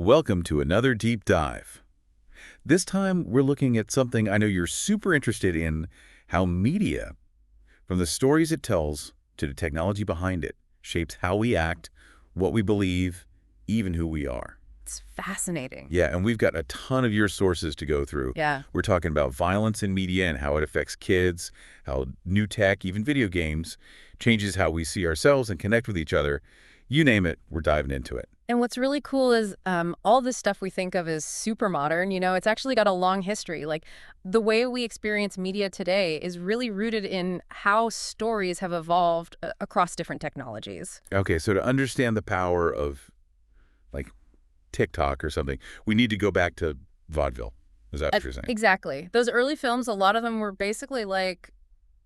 Welcome to another deep dive. This time, we're looking at something I know you're super interested in, how media, from the stories it tells to the technology behind it, shapes how we act, what we believe, even who we are. It's fascinating. Yeah, and we've got a ton of your sources to go through. Yeah. We're talking about violence in media and how it affects kids, how new tech, even video games, changes how we see ourselves and connect with each other. You name it, we're diving into it. And what's really cool is all this stuff we think of as super modern, it's actually got a long history. Like the way we experience media today is really rooted in how stories have evolved across different technologies. Okay, so to understand the power of, like, TikTok or something, we need to go back to vaudeville. Is that what you're saying? Exactly. Those early films, a lot of them were basically like,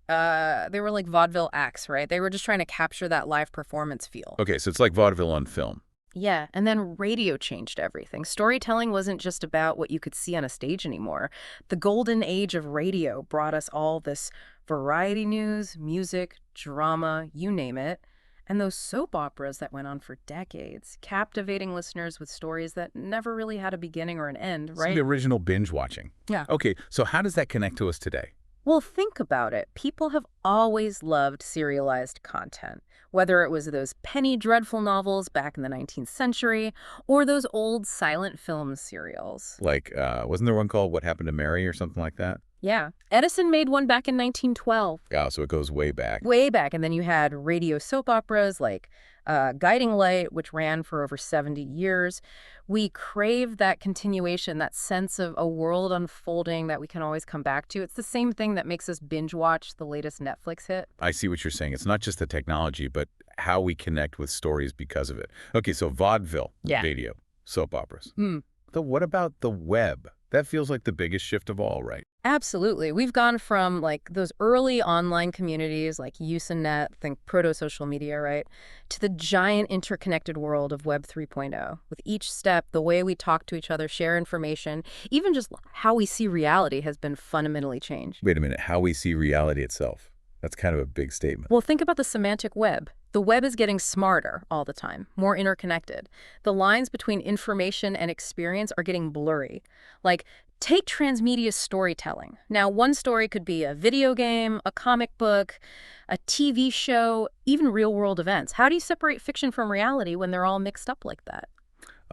they were like vaudeville acts, right? They were just trying to capture that live performance feel. Okay, so it's like vaudeville on film. Yeah, and then radio changed everything. Storytelling wasn't just about what you could see on a stage anymore. The golden age of radio brought us all this variety news, music, drama, you name it. And those soap operas that went on for decades, captivating listeners with stories that never really had a beginning or an end, It's right? the original binge watching. Yeah. Okay, so how does that connect to us today? Well, think about it. People have always loved serialized content, whether it was those penny dreadful novels back in the 19th century or those old silent film serials. Like, wasn't there one called What Happened to Mary or something like that? Yeah. Edison made one back in 1912, Yeah, so it goes way back. way back. And then you had radio soap operas like Guiding Light, which ran for over 70 years. We crave that continuation, that sense of a world unfolding that we can always come back to. It's the same thing that makes us binge watch the latest Netflix hit. I see what you're saying. It's not just the technology, but how we connect with stories because of it. Okay, so vaudeville, Yeah. radio, soap operas. Hmm. So what about the web? That feels like the biggest shift of all, right? Absolutely. We've gone from like those early online communities like Usenet, think proto-social media, right, to the giant interconnected world of Web 3.0. With each step, the way we talk to each other, share information, even just how we see reality has been fundamentally changed. Wait a minute, how we see reality itself. That's kind of a big statement. Well, think about the semantic web. The web is getting smarter all the time, more interconnected. The lines between information and experience are getting blurry. Like, take transmedia storytelling. Now, one story could be a video game, a comic book, a TV show, even real-world events. How do you separate fiction from reality when they're all mixed up like that?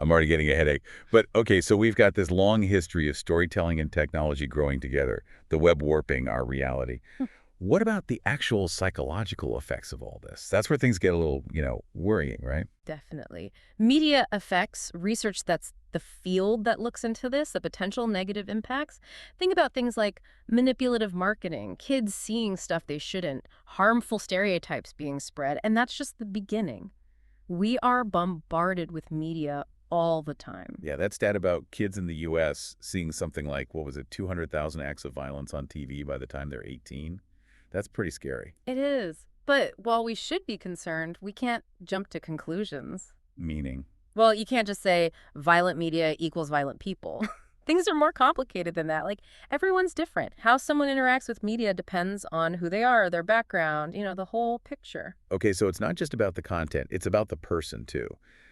I'm already getting a headache. But okay, so we've got this long history of storytelling and technology growing together, the web warping our reality. What about the actual psychological effects of all this? That's where things get a little, worrying, right? Definitely. Media effects, research that's the field that looks into this, the potential negative impacts. Think about things like manipulative marketing, kids seeing stuff they shouldn't, harmful stereotypes being spread, and that's just the beginning. We are bombarded with media all the time. Yeah, that stat about kids in the U.S. seeing something like, 200,000 acts of violence on TV by the time they're 18? That's pretty scary. It is. But while we should be concerned, we can't jump to conclusions. Meaning? Well, you can't just say violent media equals violent people. Things are more complicated than that. Like, everyone's different. How someone interacts with media depends on who they are, their background, the whole picture. Okay, so it's not just about the content, it's about the person too.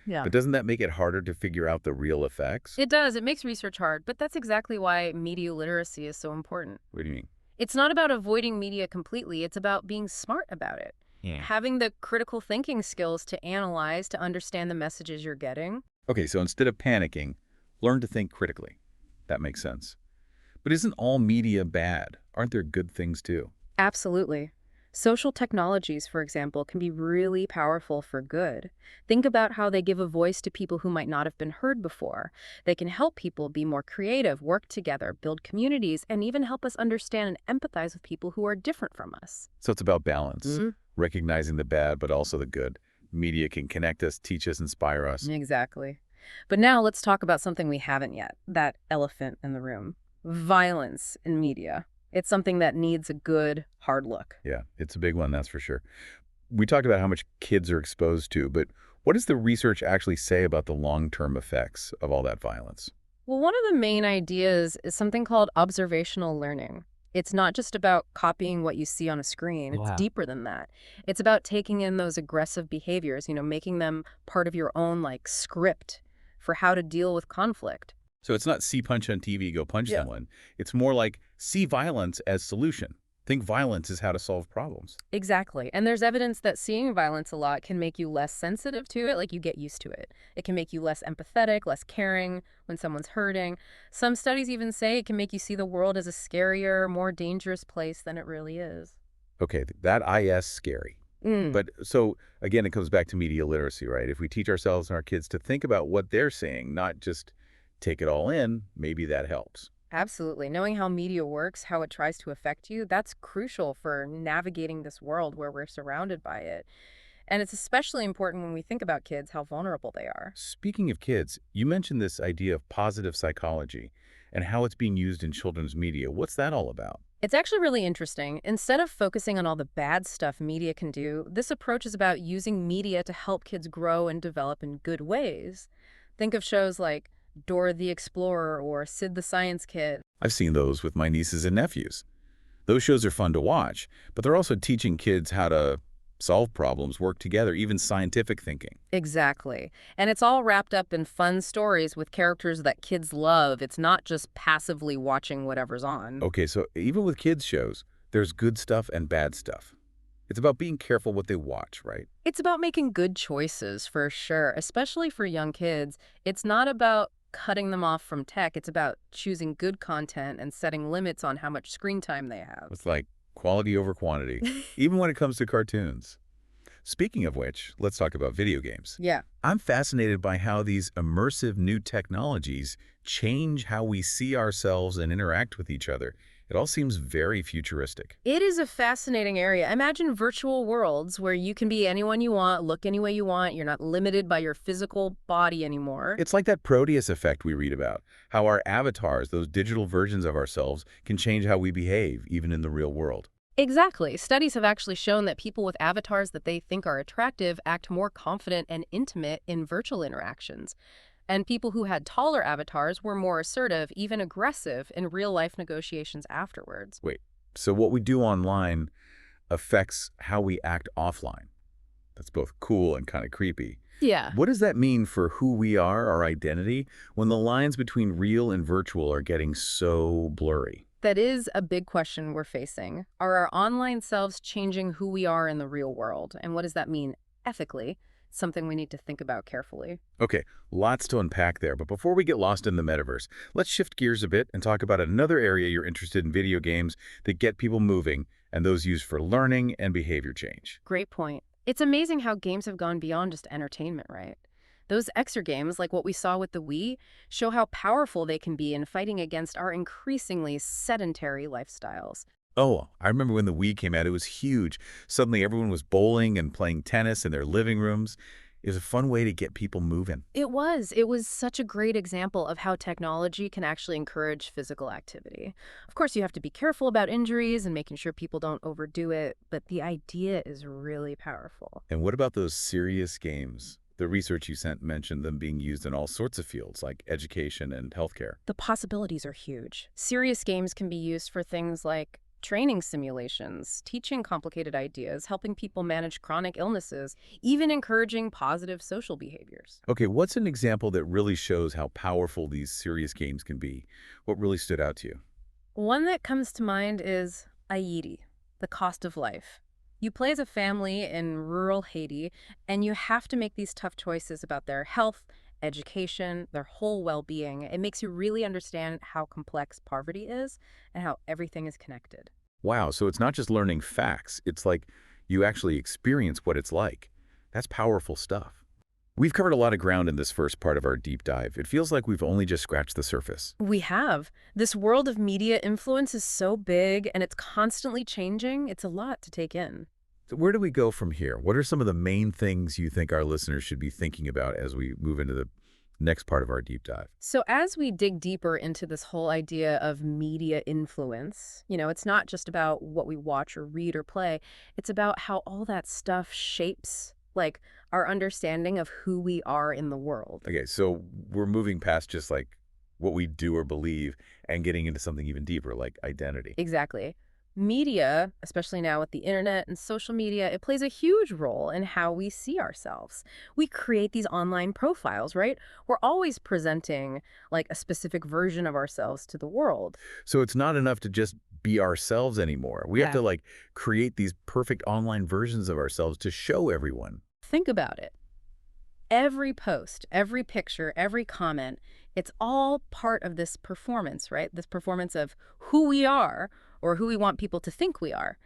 Yeah. But doesn't that make it harder to figure out the real effects? It does. It makes research hard, but that's exactly why media literacy is so important. What do you mean? It's not about avoiding media completely. It's about being smart about it. Yeah. Having the critical thinking skills to analyze, to understand the messages you're getting. Okay, so instead of panicking, learn to think critically. That makes sense. But isn't all media bad? Aren't there good things too? Absolutely. Social technologies, for example, can be really powerful for good. Think about how they give a voice to people who might not have been heard before. They can help people be more creative, work together, build communities, and even help us understand and empathize with people who are different from us. So it's about balance, Mhm. recognizing the bad but also the good. Media can connect us, teach us, inspire us. Exactly. But now let's talk about something we haven't yet, that elephant in the room. Violence in media. It's something that needs a good, hard look. Yeah, it's a big one, that's for sure. We talked about how much kids are exposed to, but what does the research actually say about the long-term effects of all that violence? Well, one of the main ideas is something called observational learning. It's not just about copying what you see on a screen. It's Wow. deeper than that. It's about taking in those aggressive behaviors, making them part of your own, like, script for how to deal with conflict. So it's not see punch on TV, go punch Yeah. someone. It's more like see violence as solution. Think violence is how to solve problems. Exactly. And there's evidence that seeing violence a lot can make you less sensitive to it, like you get used to it. It can make you less empathetic, less caring when someone's hurting. Some studies even say it can make you see the world as a scarier, more dangerous place than it really is. Okay, that IS scary. Mm. But so again, it comes back to media literacy, right? If we teach ourselves and our kids to think about what they're seeing, not just take it all in, maybe that helps. Absolutely. Knowing how media works, how it tries to affect you, that's crucial for navigating this world where we're surrounded by it. And it's especially important when we think about kids, how vulnerable they are. Speaking of kids, you mentioned this idea of positive psychology and how it's being used in children's media. What's that all about? It's actually really interesting. Instead of focusing on all the bad stuff media can do, this approach is about using media to help kids grow and develop in good ways. Think of shows like Dora the Explorer or Sid the Science Kid. I've seen those with my nieces and nephews. Those shows are fun to watch, but they're also teaching kids how to solve problems, work together, even scientific thinking. Exactly. And it's all wrapped up in fun stories with characters that kids love. It's not just passively watching whatever's on. Okay, so even with kids' shows, there's good stuff and bad stuff. It's about being careful what they watch, right? It's about making good choices for sure, especially for young kids. It's not about cutting them off from tech. It's about choosing good content and setting limits on how much screen time they have. It's like quality over quantity, even when it comes to cartoons. Speaking of which, let's talk about video games. Yeah. I'm fascinated by how these immersive new technologies change how we see ourselves and interact with each other. It all seems very futuristic. It is a fascinating area. Imagine virtual worlds where you can be anyone you want, look any way you want. You're not limited by your physical body anymore. It's like that Proteus effect we read about, how our avatars, those digital versions of ourselves, can change how we behave, even in the real world. Exactly. Studies have actually shown that people with avatars that they think are attractive act more confident and intimate in virtual interactions. And people who had taller avatars were more assertive, even aggressive, in real-life negotiations afterwards. Wait, so what we do online affects how we act offline? That's both cool and kind of creepy. Yeah. What does that mean for who we are, our identity, when the lines between real and virtual are getting so blurry? That is a big question we're facing. Are our online selves changing who we are in the real world? And what does that mean ethically? Something we need to think about carefully. Okay, lots to unpack there, but before we get lost in the metaverse, let's shift gears a bit and talk about another area you're interested in: video games that get people moving and those used for learning and behavior change. Great point. It's amazing how games have gone beyond just entertainment, right? Those exergames, like what we saw with the Wii, show how powerful they can be in fighting against our increasingly sedentary lifestyles. Oh, I remember when the Wii came out, it was huge. Suddenly everyone was bowling and playing tennis in their living rooms. It was a fun way to get people moving. It was. It was such a great example of how technology can actually encourage physical activity. Of course, you have to be careful about injuries and making sure people don't overdo it, but the idea is really powerful. And what about those serious games? The research you sent mentioned them being used in all sorts of fields, like education and healthcare. The possibilities are huge. Serious games can be used for things like training simulations, teaching complicated ideas, helping people manage chronic illnesses, even encouraging positive social behaviors. Okay, what's an example that really shows how powerful these serious games can be? What really stood out to you? One that comes to mind is Aidi, the cost of life. You play as a family in rural Haiti, and you have to make these tough choices about their health, education, their whole well-being. It makes you really understand how complex poverty is and how everything is connected. Wow, so it's not just learning facts. It's like you actually experience what it's like. That's powerful stuff. We've covered a lot of ground in this first part of our deep dive. It feels like we've only just scratched the surface. We have. This world of media influence is so big and it's constantly changing. It's a lot to take in. So where do we go from here? What are some of the main things you think our listeners should be thinking about as we move into the next part of our deep dive? So as we dig deeper into this whole idea of media influence, it's not just about what we watch or read or play. It's about how all that stuff shapes, like, our understanding of who we are in the world. Okay, so we're moving past just like what we do or believe and getting into something even deeper, like identity. Exactly. Media, especially now with the internet and social media, it plays a huge role in how we see ourselves. We create these online profiles, right? We're always presenting like a specific version of ourselves to the world. So it's not enough to just be ourselves anymore. We have Yeah. to like create these perfect online versions of ourselves to show everyone. Think about it. Every post, every picture, every comment, it's all part of this performance, right? This performance of who we are or who we want people to think we are.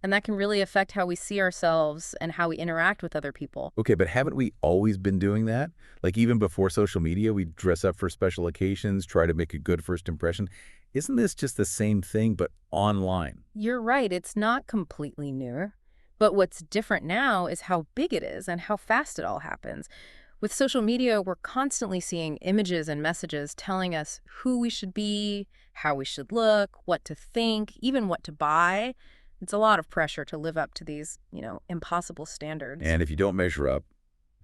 And that can really affect how we see ourselves and how we interact with other people. Okay, but haven't we always been doing that? Like even before social media, we dress up for special occasions, try to make a good first impression. Isn't this just the same thing, but online? You're right, it's not completely new. But what's different now is how big it is and how fast it all happens. With social media, we're constantly seeing images and messages telling us who we should be, how we should look, what to think, even what to buy. It's a lot of pressure to live up to these, impossible standards. And if you don't measure up,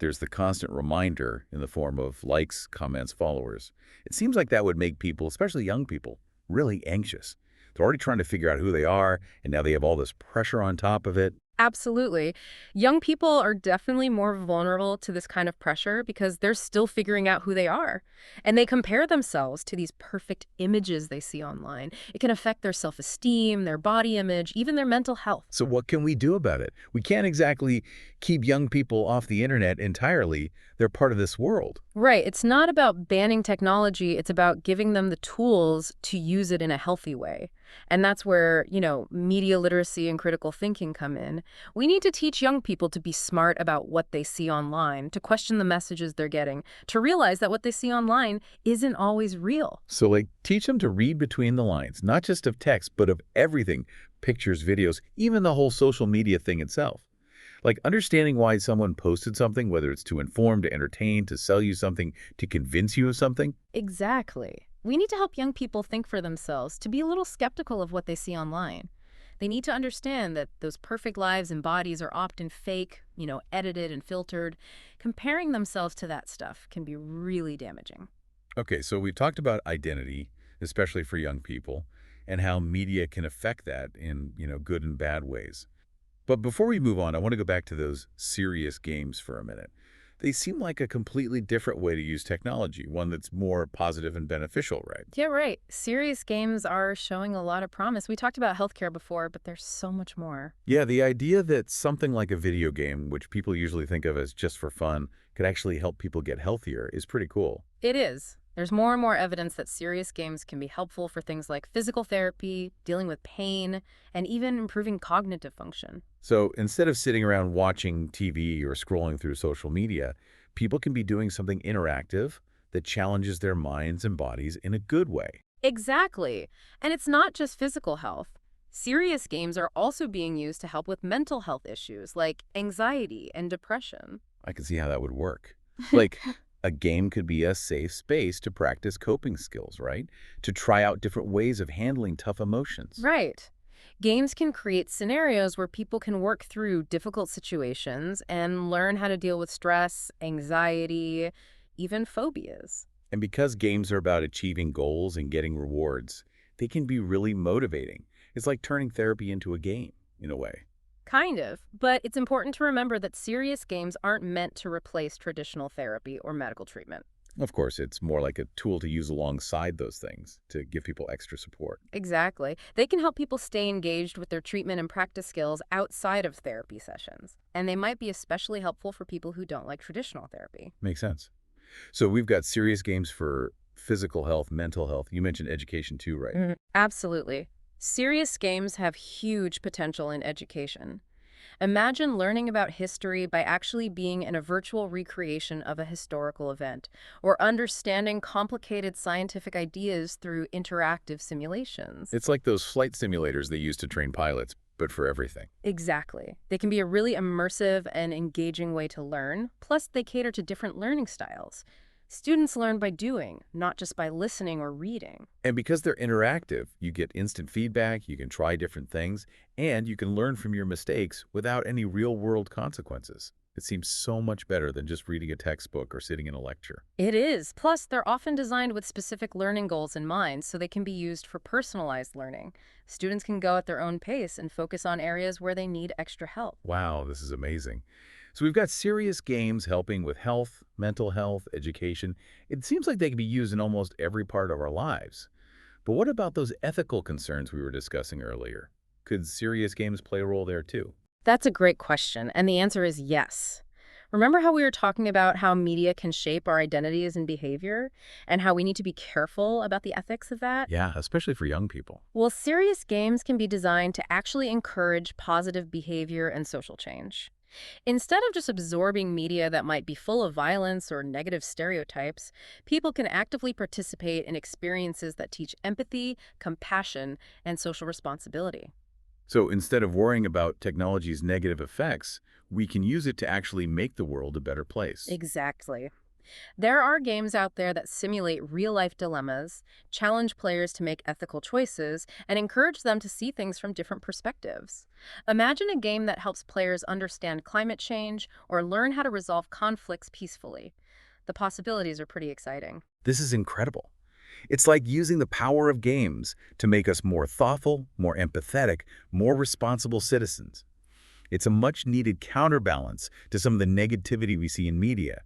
there's the constant reminder in the form of likes, comments, followers. It seems like that would make people, especially young people, really anxious. They're already trying to figure out who they are, and now they have all this pressure on top of it. Absolutely. Young people are definitely more vulnerable to this kind of pressure because they're still figuring out who they are. And they compare themselves to these perfect images they see online. It can affect their self-esteem, their body image, even their mental health. So what can we do about it? We can't exactly keep young people off the internet entirely. They're part of this world. Right. It's not about banning technology. It's about giving them the tools to use it in a healthy way. And that's where, media literacy and critical thinking come in. We need to teach young people to be smart about what they see online, to question the messages they're getting, to realize that what they see online isn't always real. So like teach them to read between the lines, not just of text, but of everything, pictures, videos, even the whole social media thing itself. Like understanding why someone posted something, whether it's to inform, to entertain, to sell you something, to convince you of something. Exactly. We need to help young people think for themselves, to be a little skeptical of what they see online. They need to understand that those perfect lives and bodies are often fake, edited and filtered. Comparing themselves to that stuff can be really damaging. Okay, so we talked about identity, especially for young people, and how media can affect that in, good and bad ways. But before we move on, I want to go back to those serious games for a minute. They seem like a completely different way to use technology, one that's more positive and beneficial, right? Yeah, right. Serious games are showing a lot of promise. We talked about healthcare before, but there's so much more. Yeah, the idea that something like a video game, which people usually think of as just for fun, could actually help people get healthier is pretty cool. It is. There's more and more evidence that serious games can be helpful for things like physical therapy, dealing with pain, and even improving cognitive function. So instead of sitting around watching TV or scrolling through social media, people can be doing something interactive that challenges their minds and bodies in a good way. Exactly. And it's not just physical health. Serious games are also being used to help with mental health issues like anxiety and depression. I can see how that would work. Like, a game could be a safe space to practice coping skills, right? To try out different ways of handling tough emotions. Right. Games can create scenarios where people can work through difficult situations and learn how to deal with stress, anxiety, even phobias. And because games are about achieving goals and getting rewards, they can be really motivating. It's like turning therapy into a game, in a way. Kind of, but it's important to remember that serious games aren't meant to replace traditional therapy or medical treatment. Of course, it's more like a tool to use alongside those things to give people extra support. Exactly. They can help people stay engaged with their treatment and practice skills outside of therapy sessions. And they might be especially helpful for people who don't like traditional therapy. Makes sense. So we've got serious games for physical health, mental health. You mentioned education too, right? Absolutely. Serious games have huge potential in education. Imagine learning about history by actually being in a virtual recreation of a historical event, or understanding complicated scientific ideas through interactive simulations. It's like those flight simulators they use to train pilots, but for everything. Exactly. They can be a really immersive and engaging way to learn, plus they cater to different learning styles. Students learn by doing, not just by listening or reading. And because they're interactive, you get instant feedback, you can try different things, and you can learn from your mistakes without any real-world consequences. It seems so much better than just reading a textbook or sitting in a lecture. It is. Plus, they're often designed with specific learning goals in mind, so they can be used for personalized learning. Students can go at their own pace and focus on areas where they need extra help. Wow, this is amazing. So we've got serious games helping with health, mental health, education. It seems like they can be used in almost every part of our lives. But what about those ethical concerns we were discussing earlier? Could serious games play a role there too? That's a great question, and the answer is yes. Remember how we were talking about how media can shape our identities and behavior, and how we need to be careful about the ethics of that? Yeah, especially for young people. Well, serious games can be designed to actually encourage positive behavior and social change. Instead of just absorbing media that might be full of violence or negative stereotypes, people can actively participate in experiences that teach empathy, compassion, and social responsibility. So instead of worrying about technology's negative effects, we can use it to actually make the world a better place. Exactly. There are games out there that simulate real-life dilemmas, challenge players to make ethical choices, and encourage them to see things from different perspectives. Imagine a game that helps players understand climate change or learn how to resolve conflicts peacefully. The possibilities are pretty exciting. This is incredible. It's like using the power of games to make us more thoughtful, more empathetic, more responsible citizens. It's a much-needed counterbalance to some of the negativity we see in media.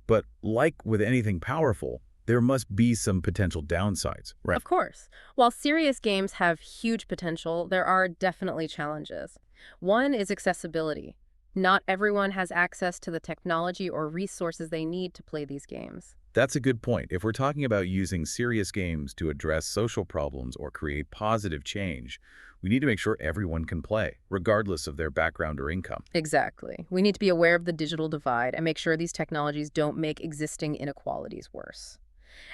But like with anything powerful, there must be some potential downsides, right? Of course, while serious games have huge potential, there are definitely challenges. One is accessibility. Not everyone has access to the technology or resources they need to play these games. That's a good point. If we're talking about using serious games to address social problems or create positive change, we need to make sure everyone can play, regardless of their background or income. Exactly. We need to be aware of the digital divide and make sure these technologies don't make existing inequalities worse.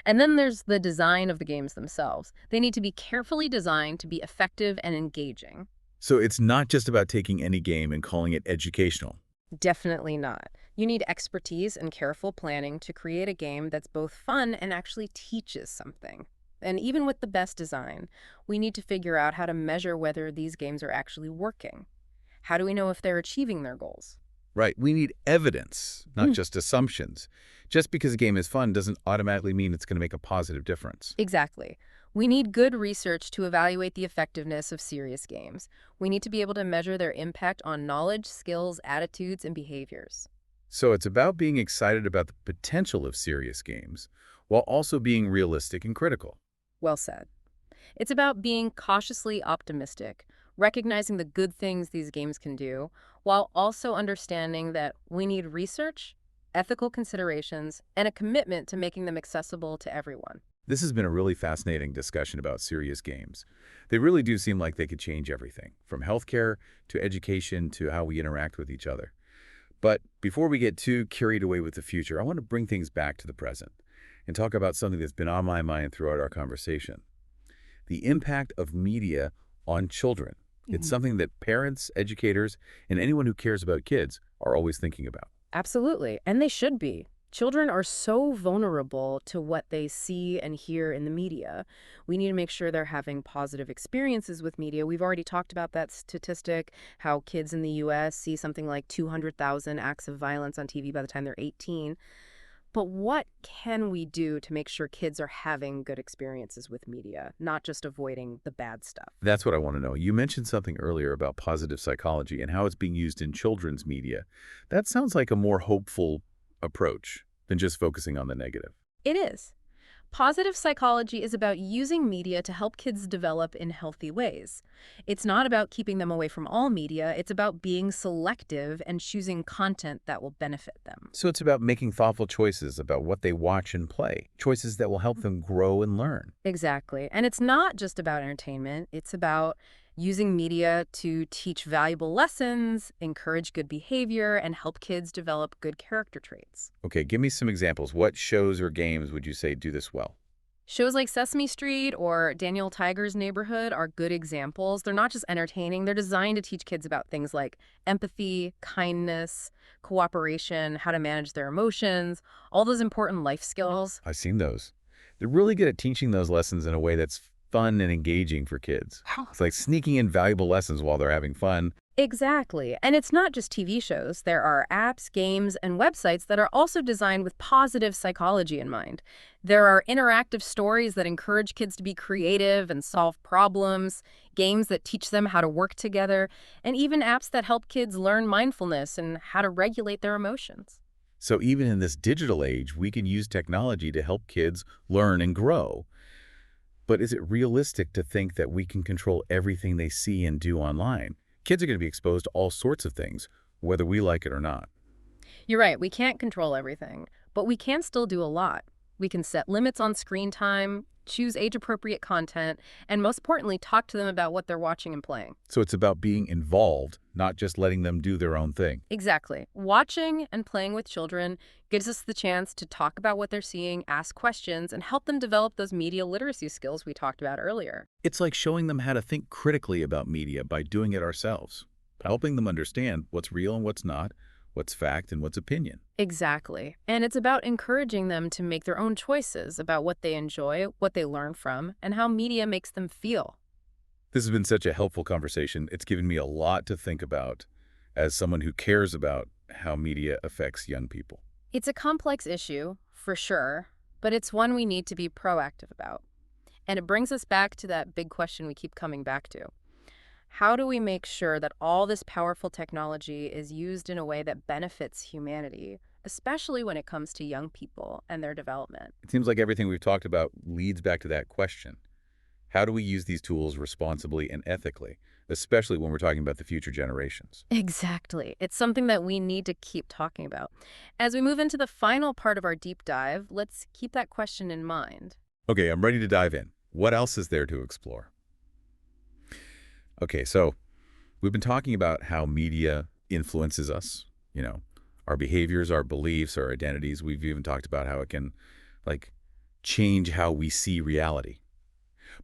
And then there's the design of the games themselves. They need to be carefully designed to be effective and engaging. So it's not just about taking any game and calling it educational. Definitely not. You need expertise and careful planning to create a game that's both fun and actually teaches something. And even with the best design, we need to figure out how to measure whether these games are actually working. How do we know if they're achieving their goals? Right, we need evidence, not Mm. just assumptions. Just because a game is fun doesn't automatically mean it's going to make a positive difference. Exactly. We need good research to evaluate the effectiveness of serious games. We need to be able to measure their impact on knowledge, skills, attitudes, and behaviors. So it's about being excited about the potential of serious games, while also being realistic and critical. Well said. It's about being cautiously optimistic, recognizing the good things these games can do, while also understanding that we need research, ethical considerations, and a commitment to making them accessible to everyone. This has been a really fascinating discussion about serious games. They really do seem like they could change everything, from healthcare to education to how we interact with each other. But before we get too carried away with the future, I want to bring things back to the present and talk about something that's been on my mind throughout our conversation: the impact of media on children. It's Mhm. something that parents, educators, and anyone who cares about kids are always thinking about. Absolutely, and they should be. Children are so vulnerable to what they see and hear in the media. We need to make sure they're having positive experiences with media. We've already talked about that statistic, how kids in the US see something like 200,000 acts of violence on TV by the time they're 18. But what can we do to make sure kids are having good experiences with media, not just avoiding the bad stuff? That's what I want to know. You mentioned something earlier about positive psychology and how it's being used in children's media. That sounds like a more hopeful approach than just focusing on the negative. It is. Positive psychology is about using media to help kids develop in healthy ways. It's not about keeping them away from all media, it's about being selective and choosing content that will benefit them. So it's about making thoughtful choices about what they watch and play, choices that will help them grow and learn. Exactly. And it's not just about entertainment, it's about using media to teach valuable lessons, encourage good behavior, and help kids develop good character traits. Okay, give me some examples. What shows or games would you say do this well? Shows like Sesame Street or Daniel Tiger's Neighborhood are good examples. They're not just entertaining, they're designed to teach kids about things like empathy, kindness, cooperation, how to manage their emotions, all those important life skills. I've seen those. They're really good at teaching those lessons in a way that's fun and engaging for kids. It's like sneaking in valuable lessons while they're having fun. Exactly. And it's not just TV shows. There are apps, games, and websites that are also designed with positive psychology in mind. There are interactive stories that encourage kids to be creative and solve problems, games that teach them how to work together, and even apps that help kids learn mindfulness and how to regulate their emotions. So even in this digital age, we can use technology to help kids learn and grow. But is it realistic to think that we can control everything they see and do online? Kids are going to be exposed to all sorts of things, whether we like it or not. You're right, we can't control everything, but we can still do a lot. We can set limits on screen time, choose age-appropriate content, and most importantly, talk to them about what they're watching and playing. So it's about being involved, not just letting them do their own thing. Exactly. Watching and playing with children gives us the chance to talk about what they're seeing, ask questions, and help them develop those media literacy skills we talked about earlier. It's like showing them how to think critically about media by doing it ourselves, helping them understand what's real and what's not, what's fact and what's opinion. Exactly. And it's about encouraging them to make their own choices about what they enjoy, what they learn from, and how media makes them feel. This has been such a helpful conversation. It's given me a lot to think about as someone who cares about how media affects young people. It's a complex issue, for sure, but it's one we need to be proactive about. And it brings us back to that big question we keep coming back to. How do we make sure that all this powerful technology is used in a way that benefits humanity, especially when it comes to young people and their development? It seems like everything we've talked about leads back to that question. How do we use these tools responsibly and ethically, especially when we're talking about the future generations? Exactly. It's something that we need to keep talking about. As we move into the final part of our deep dive, let's keep that question in mind. Okay, I'm ready to dive in. What else is there to explore? Okay, so we've been talking about how media influences us, our behaviors, our beliefs, our identities. We've even talked about how it can, like, change how we see reality.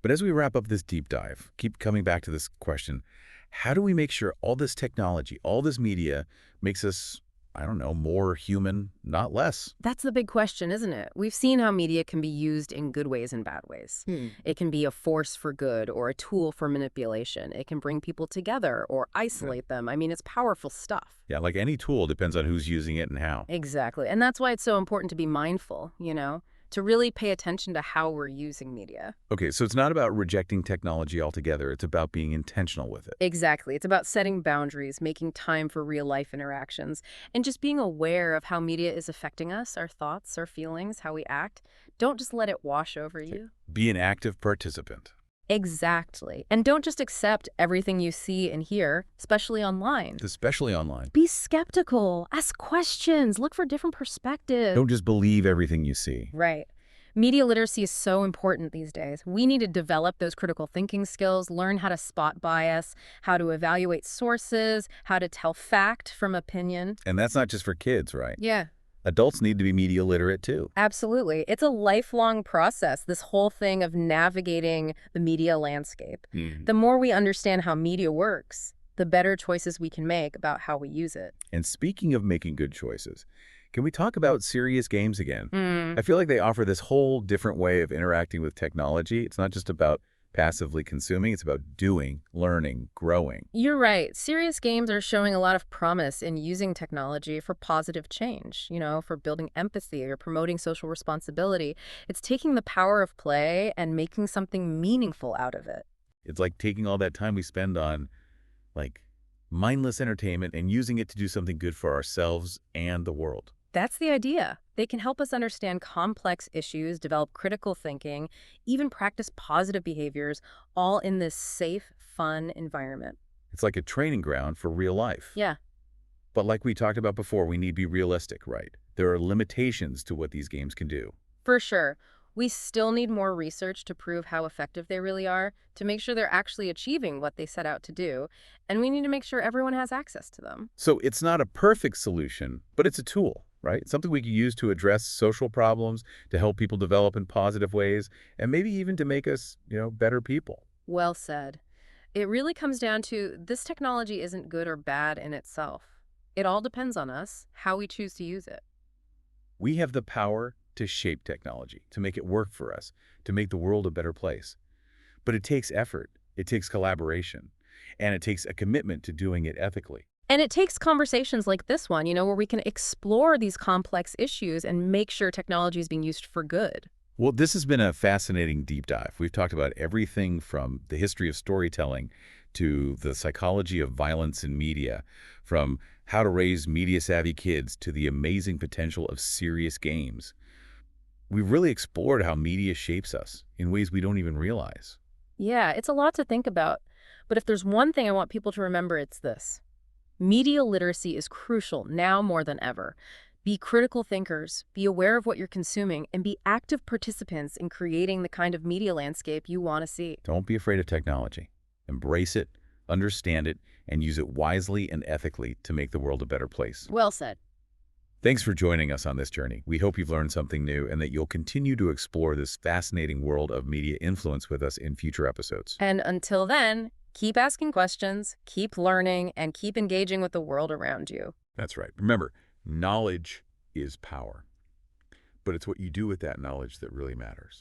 But as we wrap up this deep dive, keep coming back to this question, how do we make sure all this technology, all this media makes us, I don't know, more human, not less? That's the big question, isn't it? We've seen how media can be used in good ways and bad ways. It can be a force for good or a tool for manipulation. It can bring people together or isolate them. I mean, it's powerful stuff. Yeah, like any tool depends on who's using it and how. Exactly. And that's why it's so important to be mindful, to really pay attention to how we're using media. Okay, so it's not about rejecting technology altogether. It's about being intentional with it. Exactly. It's about setting boundaries, making time for real-life interactions, and just being aware of how media is affecting us, our thoughts, our feelings, how we act. Don't just let it wash over you. Be an active participant. Exactly. And don't just accept everything you see and hear, especially online. Especially online. Be skeptical. Ask questions. Look for different perspectives. Don't just believe everything you see. Right. Media literacy is so important these days. We need to develop those critical thinking skills, learn how to spot bias, how to evaluate sources, how to tell fact from opinion. And that's not just for kids, right? Yeah. Adults need to be media literate too. Absolutely. It's a lifelong process, this whole thing of navigating the media landscape. The more we understand how media works, the better choices we can make about how we use it. And speaking of making good choices, can we talk about serious games again? I feel like they offer this whole different way of interacting with technology. It's not just about passively consuming, it's about doing, learning, growing. You're right. Serious games are showing a lot of promise in using technology for positive change, for building empathy or promoting social responsibility. It's taking the power of play and making something meaningful out of it. It's like taking all that time we spend on, like, mindless entertainment and using it to do something good for ourselves and the world. That's the idea. They can help us understand complex issues, develop critical thinking, even practice positive behaviors, all in this safe, fun environment. It's like a training ground for real life. Yeah, But like we talked about before, we need to be realistic, right? There are limitations to what these games can do. for sure. We still need more research to prove how effective they really are, to make sure they're actually achieving what they set out to do, and we need to make sure everyone has access to them. So it's not a perfect solution, but it's a tool, right? It's something we can use to address social problems, to help people develop in positive ways, and maybe even to make us, better people. Well said. It really comes down to this technology isn't good or bad in itself. It all depends on us, how we choose to use it. We have the power to shape technology, to make it work for us, to make the world a better place. But it takes effort, it takes collaboration, and it takes a commitment to doing it ethically. And it takes conversations like this one, where we can explore these complex issues and make sure technology is being used for good. Well, this has been a fascinating deep dive. We've talked about everything from the history of storytelling to the psychology of violence in media, from how to raise media-savvy kids to the amazing potential of serious games. We've really explored how media shapes us in ways we don't even realize. Yeah, it's a lot to think about. But if there's one thing I want people to remember, it's this. Media literacy is crucial now more than ever. Be critical thinkers, be aware of what you're consuming, and be active participants in creating the kind of media landscape you want to see. Don't be afraid of technology. Embrace it, understand it, and use it wisely and ethically to make the world a better place. Well said. Thanks for joining us on this journey. We hope you've learned something new and that you'll continue to explore this fascinating world of media influence with us in future episodes. And until then, keep asking questions, keep learning, and keep engaging with the world around you. That's right. Remember, knowledge is power, but it's what you do with that knowledge that really matters.